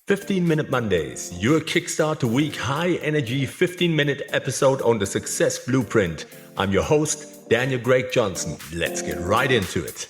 15-Minute Mondays, your kickstart to week high-energy 15-minute episode on the Success Blueprint. I'm your host, Daniel Greg Johnson. Let's get right into it.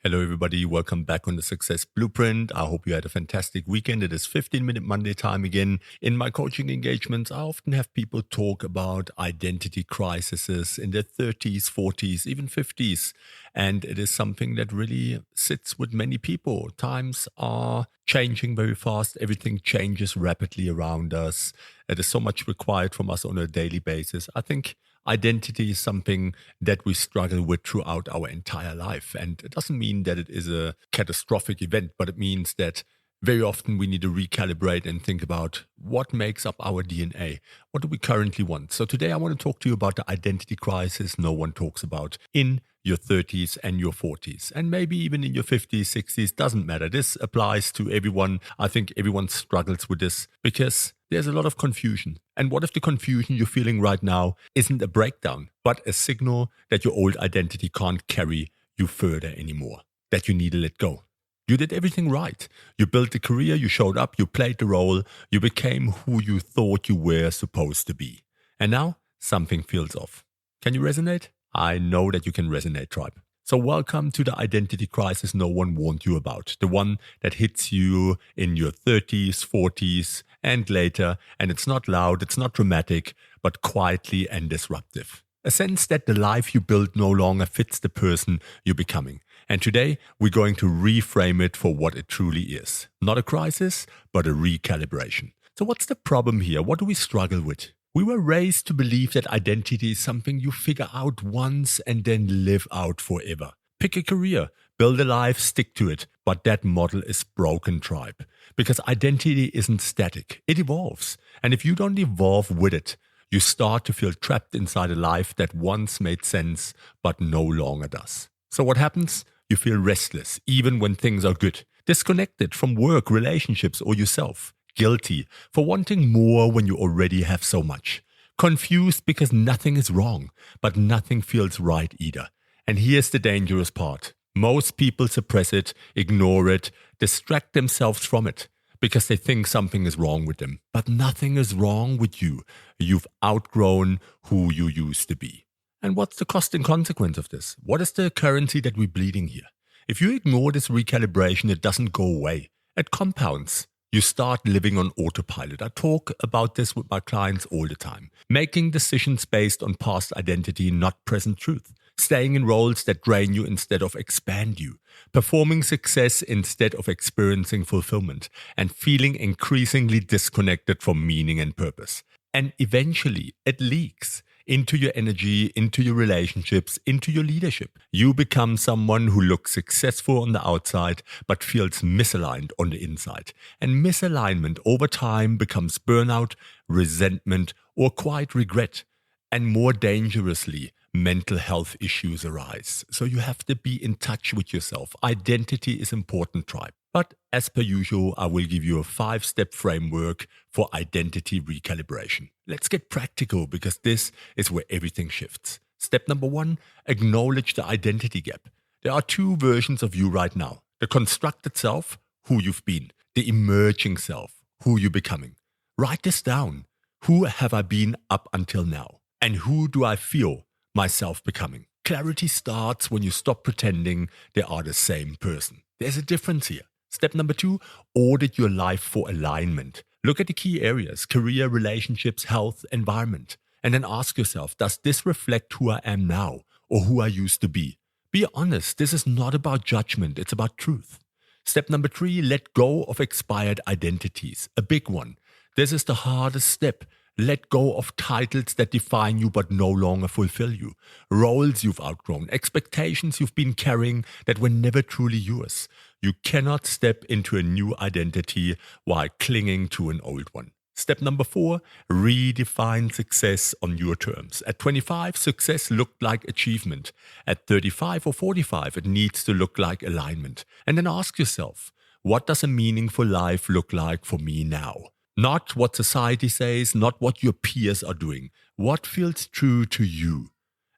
Hello everybody, welcome back on the Success Blueprint. I hope you had a fantastic weekend. It is 15-Minute Monday time again. In my coaching engagements, I often have people talk about identity crises in their 30s, 40s, even 50s. And it is something that really sits with many people. Times are changing very fast. Everything changes rapidly around us. It is so much required from us on a daily basis. I think identity is something that we struggle with throughout our entire life. And it doesn't mean that it is a catastrophic event, but it means that very often we need to recalibrate and think about what makes up our DNA. What do we currently want? So today I want to talk to you about the identity crisis no one talks about in your 30s and your 40s, and maybe even in your 50s, 60s, doesn't matter. This applies to everyone. I think everyone struggles with this because there's a lot of confusion. And what if the confusion you're feeling right now isn't a breakdown, but a signal that your old identity can't carry you further anymore, that you need to let go? You did everything right. You built a career, you showed up, you played the role, you became who you thought you were supposed to be. And now something feels off. Can you resonate? I know that you can resonate, tribe. So welcome to the identity crisis no one warned you about. The one that hits you in your 30s, 40s, and later. And it's not loud, it's not dramatic, but quietly and disruptive. A sense that the life you build no longer fits the person you're becoming. And today, we're going to reframe it for what it truly is. Not a crisis, but a recalibration. So what's the problem here? What do we struggle with? We were raised to believe that identity is something you figure out once and then live out forever. Pick a career, build a life, stick to it. But that model is broken, tribe. Because identity isn't static. It evolves. And if you don't evolve with it, you start to feel trapped inside a life that once made sense, but no longer does. So what happens? You feel restless, even when things are good. Disconnected from work, relationships, or yourself. Guilty for wanting more when you already have so much. Confused because nothing is wrong, but nothing feels right either. And here's the dangerous part. Most people suppress it, ignore it, distract themselves from it, because they think something is wrong with them. But nothing is wrong with you. You've outgrown who you used to be. And what's the cost and consequence of this? What is the currency that we're bleeding here? If you ignore this recalibration, it doesn't go away. It compounds. You start living on autopilot. I talk about this with my clients all the time. Making decisions based on past identity, not present truth. Staying in roles that drain you instead of expand you. Performing success instead of experiencing fulfillment. And feeling increasingly disconnected from meaning and purpose. And eventually, it leaks into your energy, into your relationships, into your leadership. You become someone who looks successful on the outside, but feels misaligned on the inside. And misalignment over time becomes burnout, resentment, or quiet regret. And more dangerously, mental health issues arise. So you have to be in touch with yourself. Identity is important, tribe. But as per usual, I will give you a 5-step framework for identity recalibration. Let's get practical because this is where everything shifts. Step number 1, acknowledge the identity gap. There are 2 versions of you right now. The constructed self, who you've been. The emerging self, who you're becoming. Write this down. Who have I been up until now? And who do I feel myself becoming? Clarity starts when you stop pretending they are the same person. There's a difference here. Step number 2, audit your life for alignment. Look at the key areas: career, relationships, health, environment. And then ask yourself, does this reflect who I am now or who I used to be? Be honest, this is not about judgment, it's about truth. Step number 3, let go of expired identities. A big one. This is the hardest step. Let go of titles that define you but no longer fulfill you. Roles you've outgrown, expectations you've been carrying that were never truly yours. You cannot step into a new identity while clinging to an old one. Step number 4, redefine success on your terms. At 25, success looked like achievement. At 35 or 45, it needs to look like alignment. And then ask yourself, what does a meaningful life look like for me now? Not what society says, not what your peers are doing. What feels true to you?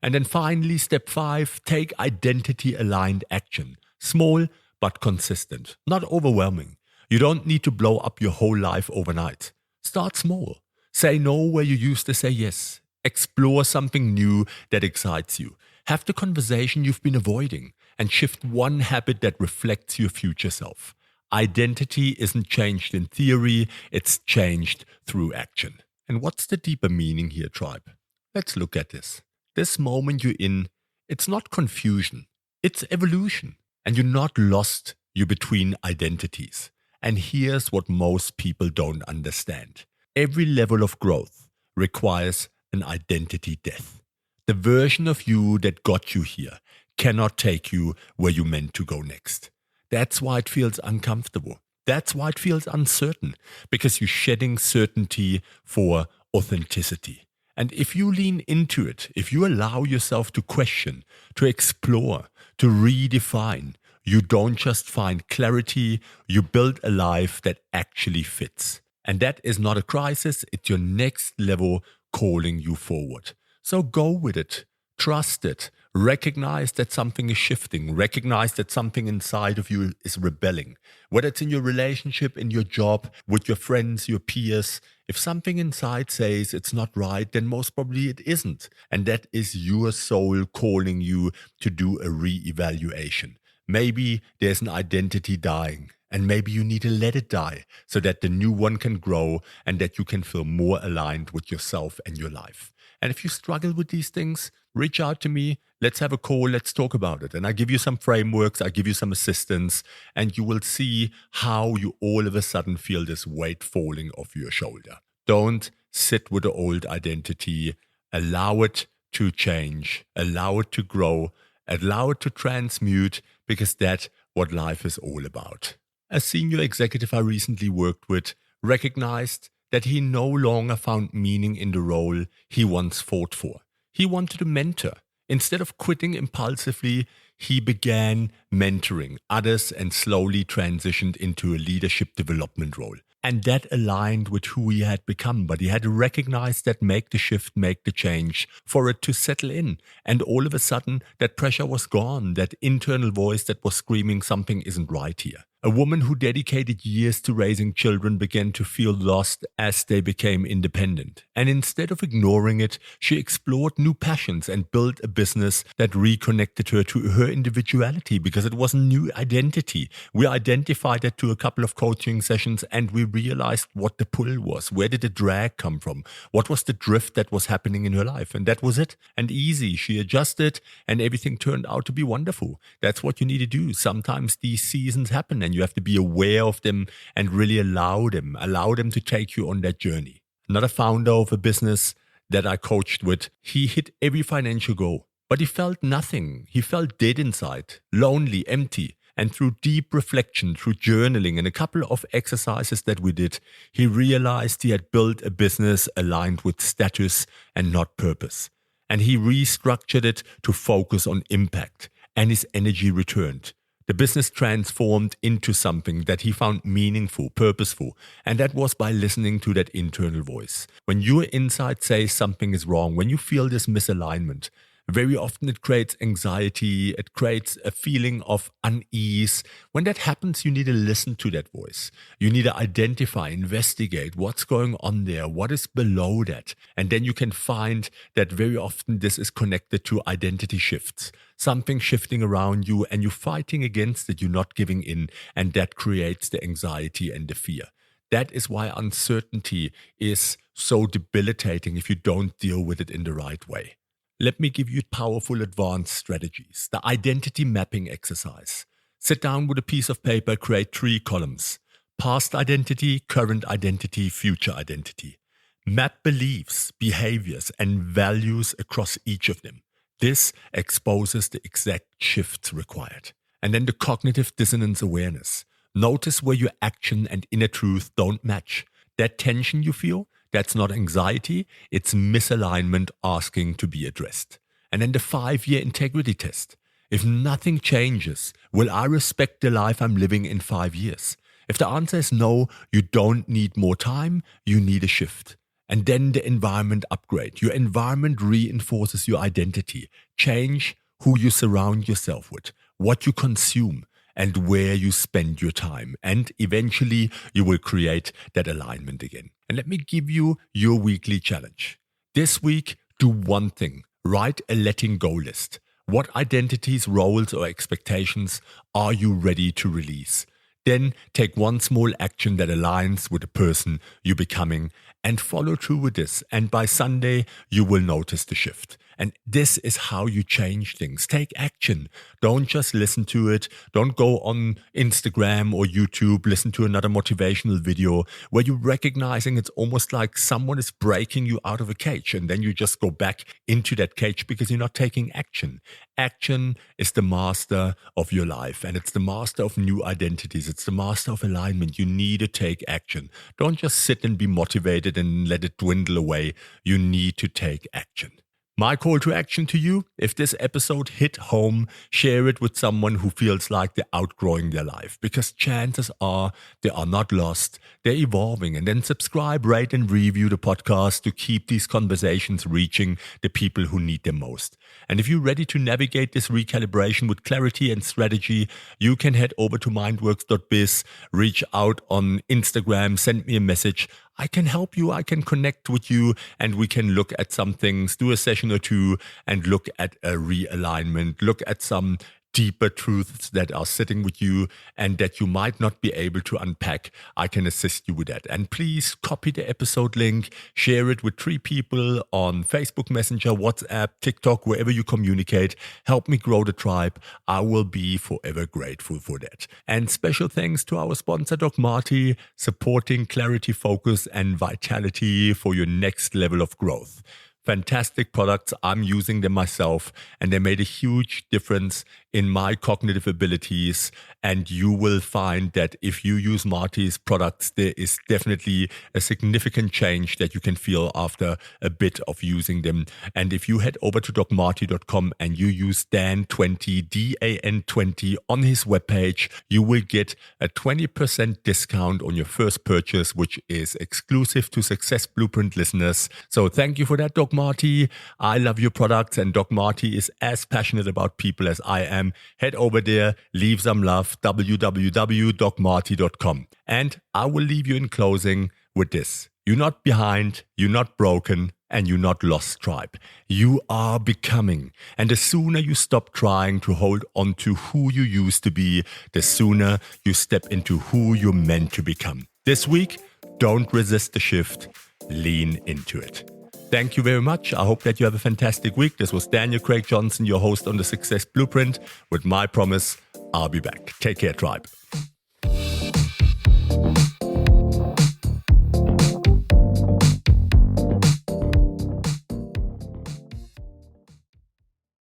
And then finally, step 5, take identity-aligned action. Small but consistent, not overwhelming. You don't need to blow up your whole life overnight. Start small. Say no where you used to say yes. Explore something new that excites you. Have the conversation you've been avoiding and shift one habit that reflects your future self. Identity isn't changed in theory, it's changed through action. And what's the deeper meaning here, tribe? Let's look at this. This moment you're in, it's not confusion, it's evolution. And you're not lost, you're between identities. And here's what most people don't understand. Every level of growth requires an identity death. The version of you that got you here cannot take you where you meant to go next. That's why it feels uncomfortable. That's why it feels uncertain, because you're shedding certainty for authenticity. And if you lean into it, if you allow yourself to question, to explore, to redefine, you don't just find clarity, you build a life that actually fits. And that is not a crisis, it's your next level calling you forward. So go with it, trust it, recognize that something is shifting, recognize that something inside of you is rebelling. Whether it's in your relationship, in your job, with your friends, your peers, if something inside says it's not right, then most probably it isn't. And that is your soul calling you to do a re-evaluation. Maybe there's an identity dying, and maybe you need to let it die so that the new one can grow and that you can feel more aligned with yourself and your life. And if you struggle with these things, reach out to me. Let's have a call. Let's talk about it. And I give you some frameworks. I give you some assistance. And you will see how you all of a sudden feel this weight falling off your shoulder. Don't sit with the old identity. Allow it to change. Allow it to grow. Allow it to transmute, because that's what life is all about. A senior executive I recently worked with recognized that he no longer found meaning in the role he once fought for. He wanted to mentor. Instead of quitting impulsively, he began mentoring others and slowly transitioned into a leadership development role. And that aligned with who he had become, but he had to recognize that, make the shift, make the change for it to settle in. And all of a sudden, that pressure was gone, that internal voice that was screaming something isn't right here. A woman who dedicated years to raising children began to feel lost as they became independent. And instead of ignoring it, she explored new passions and built a business that reconnected her to her individuality, because it was a new identity. We identified that to a couple of coaching sessions, and we realized what the pull was. Where did the drag come from? What was the drift that was happening in her life? And that was it. And easy. She adjusted and everything turned out to be wonderful. That's what you need to do. Sometimes these seasons happen and you have to be aware of them and really allow them to take you on that journey. Another founder of a business that I coached with, he hit every financial goal, but he felt nothing. He felt dead inside, lonely, empty. And through deep reflection, through journaling and a couple of exercises that we did, he realized he had built a business aligned with status and not purpose. And he restructured it to focus on impact, and his energy returned. The business transformed into something that he found meaningful, purposeful, and that was by listening to that internal voice. When your inside says something is wrong, when you feel this misalignment, very often it creates anxiety, it creates a feeling of unease. When that happens, you need to listen to that voice. You need to identify, investigate what's going on there, what is below that. And then you can find that very often this is connected to identity shifts. Something shifting around you and you're fighting against it, you're not giving in, and that creates the anxiety and the fear. That is why uncertainty is so debilitating if you don't deal with it in the right way. Let me give you powerful advanced strategies. The identity mapping exercise. Sit down with a piece of paper, create 3 columns. Past identity, current identity, future identity. Map beliefs, behaviors, and values across each of them. This exposes the exact shifts required. And then the cognitive dissonance awareness. Notice where your action and inner truth don't match. That tension you feel, that's not anxiety, it's misalignment asking to be addressed. And then the 5-year integrity test. If nothing changes, will I respect the life I'm living in 5 years? If the answer is no, you don't need more time, you need a shift. And then the environment upgrade. Your environment reinforces your identity. Change who you surround yourself with, what you consume. and where you spend your time. And eventually you will create that alignment again. And let me give you your weekly challenge. This week, do one thing. Write a letting go list. What identities, roles, or expectations are you ready to release? Then take one small action that aligns with the person you're becoming and follow through with this. And by Sunday, you will notice the shift. And this is how you change things. Take action. Don't just listen to it. Don't go on Instagram or YouTube, listen to another motivational video where you're recognizing it's almost like someone is breaking you out of a cage. And then you just go back into that cage because you're not taking action. Action is the master of your life, and it's the master of new identities. It's the master of alignment. You need to take action. Don't just sit and be motivated and let it dwindle away. You need to take action. My call to action to you, if this episode hit home, share it with someone who feels like they're outgrowing their life, because chances are they are not lost, they're evolving. And then subscribe, rate and review the podcast to keep these conversations reaching the people who need them most. And if you're ready to navigate this recalibration with clarity and strategy, you can head over to mindworks.biz, reach out on Instagram, send me a message. I can help you, I can connect with you, and we can look at some things, do a session or two, and look at a realignment, look at some deeper truths that are sitting with you and that you might not be able to unpack. I can assist you with that. And please copy the episode link, share it with 3 people on Facebook Messenger, WhatsApp, TikTok, wherever you communicate. Help me grow the tribe. I will be forever grateful for that. And special thanks to our sponsor, Doc Marty, supporting clarity, focus, and vitality for your next level of growth. Fantastic products. I'm using them myself, and they made a huge difference in my cognitive abilities. And you will find that if you use Marty's products, there is definitely a significant change that you can feel after a bit of using them. And if you head over to docmarty.com and you use Dan20, DAN20 on his webpage, you will get a 20% discount on your first purchase, which is exclusive to Success Blueprint listeners. So thank you for that, Doc Marty. I love your products, and Doc Marty is as passionate about people as I am. Head over there, leave some love, www.docmarty.com. And I will leave you in closing with this. You're not behind, you're not broken, and you're not lost, tribe. You are becoming. And the sooner you stop trying to hold on to who you used to be, the sooner you step into who you're meant to become. This week, don't resist the shift, lean into it. Thank you very much. I hope that you have a fantastic week. This was Daniel Craig Johnson, your host on the Success Blueprint. With my promise, I'll be back. Take care, tribe.